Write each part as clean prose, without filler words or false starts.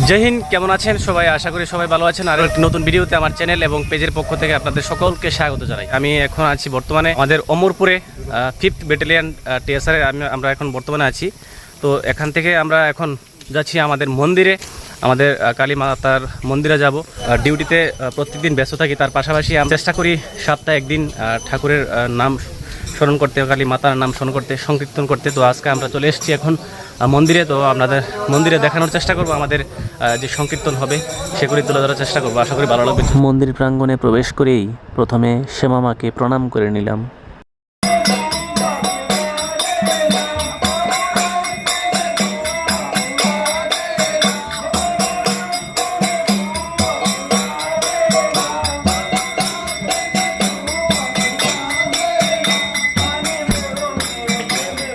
জয় হিন্দ, কেমন আছেন সবাই? আশা করি সবাই ভালো আছেন। আর একটি নতুন ভিডিওতে আমার চ্যানেল এবং পেজের পক্ষ থেকে আপনাদের সকলকে স্বাগত জানাই। আমি এখন আছি বর্তমানে আমাদের অমরপুরে 5th ব্যাটালিয়ন টিএসআরে আমরা এখন বর্তমানে আছি। তো এখান থেকে আমরা এখন যাচ্ছি আমাদের মন্দিরে, আমাদের কালী মাতার মন্দিরে যাব। ডিউটিতে প্রত্যেকদিন ব্যস্ত থাকি, তার পাশাপাশি আমি চেষ্টা করি সপ্তাহে একদিন ঠাকুরের নাম স্মরণ করতে, কালী মাতার নাম স্মরণ করতে, সংকীর্তন করতে। তো আজকে আমরা চলে এসেছি এখন মন্দিরে। তো আপনাদের মন্দিরে দেখানোর চেষ্টা করব, আমাদের যে সংকীর্তন হবে সেগুলি তুলে ধরার চেষ্টা করবো। আশা করি ভালো লাগবে। মন্দির প্রাঙ্গণে প্রবেশ করেই প্রথমে শ্যামা মাকে প্রণাম করে নিলাম।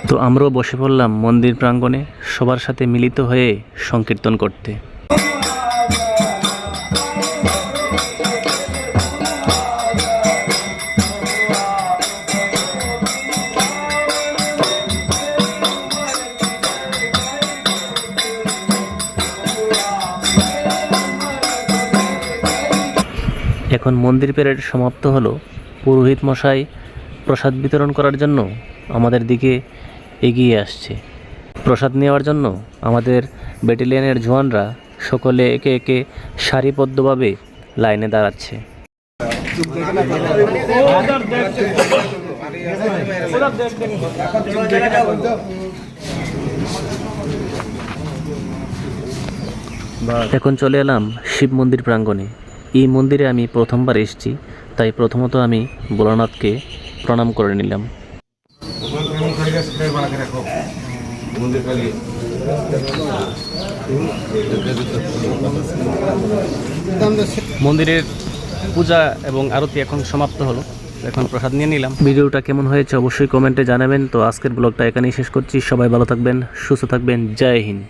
তো আমরাও বসে পড়লাম মন্দির প্রাঙ্গণে সবার সাথে মিলিত হয়ে সংকীর্তন করতে। এখন মন্দির প্যারেড সমাপ্ত হলো। পুরোহিত মশাই প্রসাদ বিতরণ করার জন্য আমাদের দিকে এগিয়ে আসছে। প্রসাদ নেওয়ার জন্য আমাদের ব্যাটালিয়নের জওয়ানরা সকলে একে একে সারিবদ্ধভাবে লাইনে দাঁড়াচ্ছে। এখন চলে এলাম শিব মন্দির প্রাঙ্গণে। এই মন্দিরে আমি প্রথমবার এসেছি, তাই প্রথমত আমি ভোলানাথকে প্রণাম করে নিলাম। মন্দিরের পূজা এবং আরতি এখন সমাপ্ত হলো, এখন প্রসাদ নিয়ে নিলাম। ভিডিওটা কেমন হয়েছে অবশ্যই কমেন্টে জানাবেন। তো আজকের ব্লগটা এখানেই শেষ করছি। সবাই ভালো থাকবেন, সুস্থ থাকবেন। জয় হিন্দ।